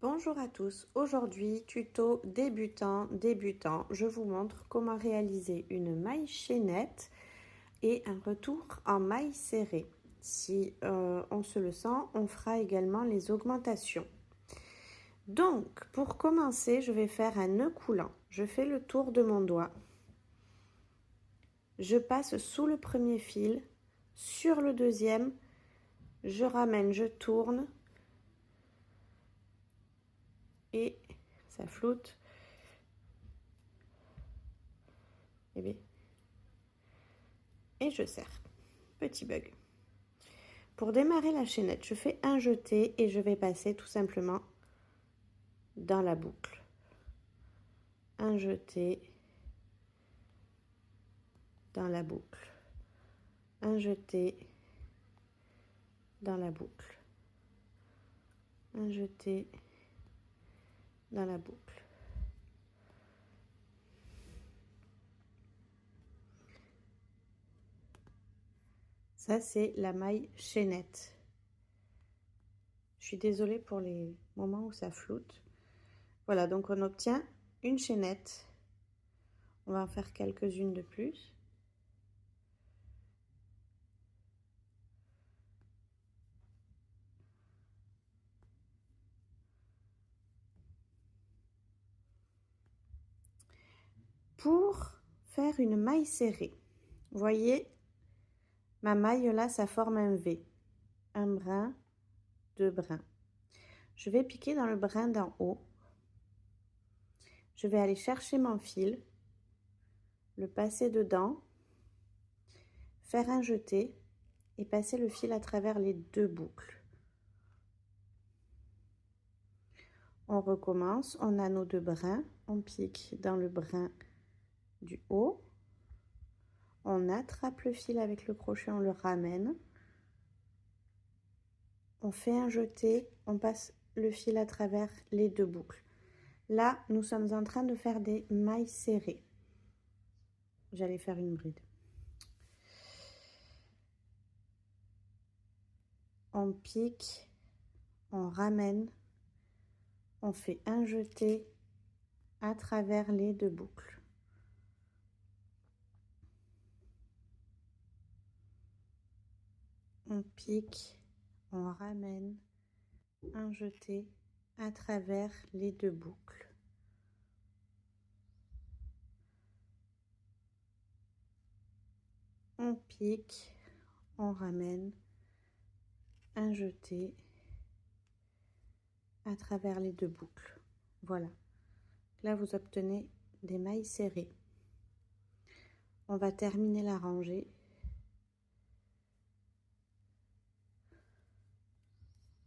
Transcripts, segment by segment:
Bonjour à tous, aujourd'hui tuto débutant, je vous montre comment réaliser une maille chaînette et un retour en maille serrée. Si on se le sent, on fera également les augmentations. Donc pour commencer, je vais faire un nœud coulant. Je fais le tour de mon doigt. Je passe sous le premier fil, sur le deuxième, je ramène, je tourne et ça floute. Et je serre. Petit bug. Pour démarrer la chaînette, je fais un jeté et je vais passer tout simplement dans la boucle. Un jeté dans la boucle. Un jeté dans la boucle. Un jeté dans la boucle. Ça, c'est la maille chaînette. Je suis désolée pour les moments où ça floute. Voilà, donc on obtient une chaînette. On va en faire quelques-unes de plus. Pour faire une maille serrée, vous voyez, ma maille là, ça forme un V. Un brin, deux brins. Je vais piquer dans le brin d'en haut. Je vais aller chercher mon fil, le passer dedans, faire un jeté et passer le fil à travers les deux boucles. On recommence, on a nos deux brins, on pique dans le brin du haut, on attrape le fil avec le crochet, on le ramène, on fait un jeté, on passe le fil à travers les deux boucles. Là, nous sommes en train de faire des mailles serrées. J'allais faire une bride. On pique, on ramène, on fait un jeté à travers les deux boucles. On pique, on ramène, un jeté à travers les deux boucles. On pique, on ramène, un jeté à travers les deux boucles. Voilà. Là, vous obtenez des mailles serrées. On va terminer la rangée.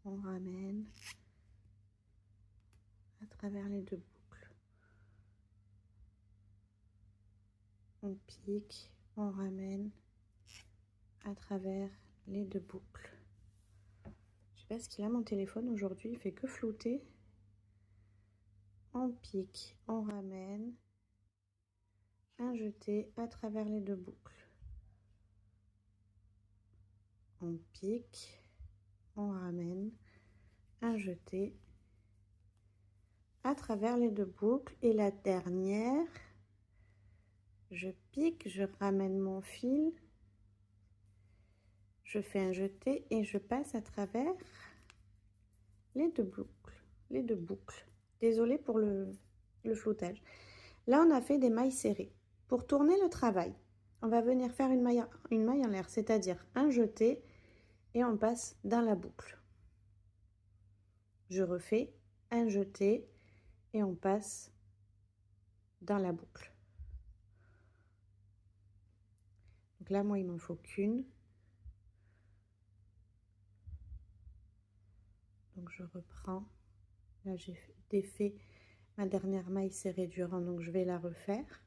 On ramène à travers les deux boucles. On pique, on ramène à travers les deux boucles. Je sais pas ce qu'il a mon téléphone aujourd'hui, il fait que flouter. On pique, on ramène, un jeté à travers les deux boucles. On pique, on ramène, un jeté à travers les deux boucles. Et la dernière, je pique, je ramène mon fil, je fais un jeté et je passe à travers les deux boucles. Désolée pour le floutage. Là, on a fait des mailles serrées. Pour tourner le travail, on va venir faire une maille en l'air, c'est-à-dire un jeté et on passe dans la boucle. Je refais un jeté et on passe dans la boucle. Donc là, moi, il m'en faut qu'une. Donc je reprends. Là, j'ai défait ma dernière maille serrée durant, donc je vais la refaire.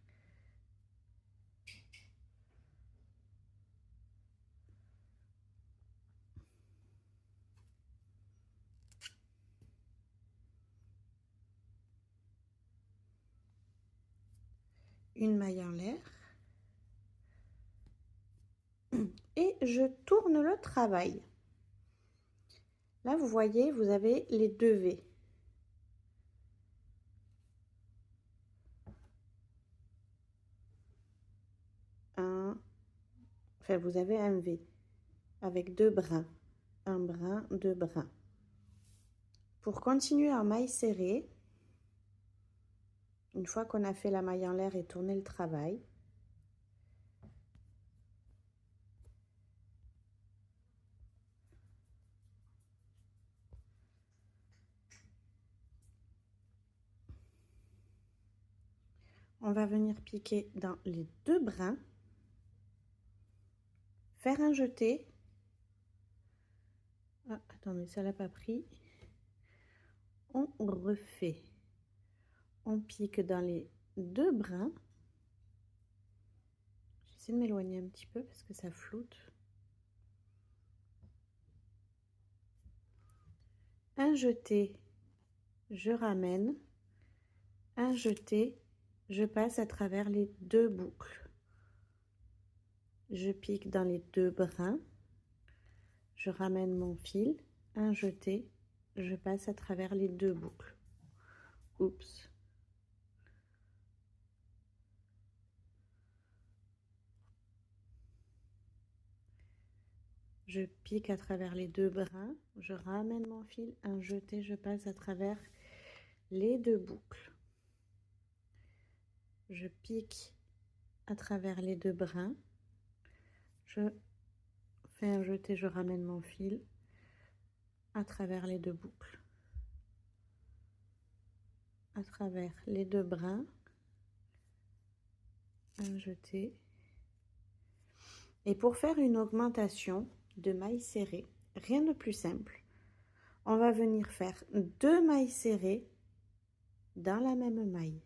Une maille en l'air. Et je tourne le travail. Là, vous voyez, vous avez les deux V. Enfin, vous avez un V avec 2 brins. Un brin, 2 brins. Pour continuer en maille serrée, une fois qu'on a fait la maille en l'air et tourné le travail, on va venir piquer dans les 2 brins, faire un jeté. Ah, attendez, ça l'a pas pris. On refait. On pique dans les 2 brins. J'essaie de m'éloigner un petit peu parce que ça floute. Un jeté, je ramène. Un jeté, je passe à travers les 2 boucles. Je pique dans les 2 brins. Je ramène mon fil. Un jeté, je passe à travers les 2 boucles. Oups. Je pique à travers les 2 brins, je ramène mon fil, un jeté, je passe à travers les 2 boucles. Je pique à travers les 2 brins, je fais un jeté, je ramène mon fil à travers les 2 boucles. À travers les 2 brins, un jeté. Et pour faire une augmentation de mailles serrées, rien de plus simple. On va venir faire 2 mailles serrées dans la même maille.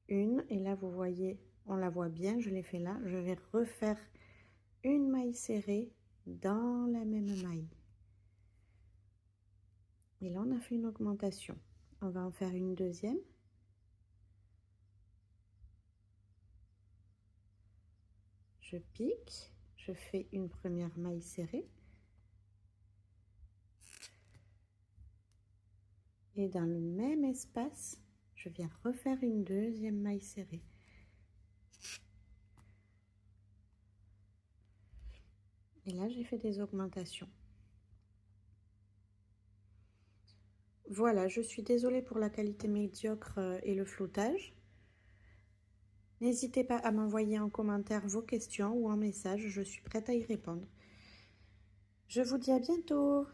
Une, et là vous voyez, on la voit bien, je l'ai fait là. Je vais refaire une maille serrée dans la même maille. Et là, on a fait une augmentation. On va en faire une deuxième. Je pique, je fais une première maille serrée. Et dans le même espace, je viens refaire une deuxième maille serrée. Et là, j'ai fait des augmentations. Voilà, je suis désolée pour la qualité médiocre et le floutage. N'hésitez pas à m'envoyer en commentaire vos questions ou en message, je suis prête à y répondre. Je vous dis à bientôt!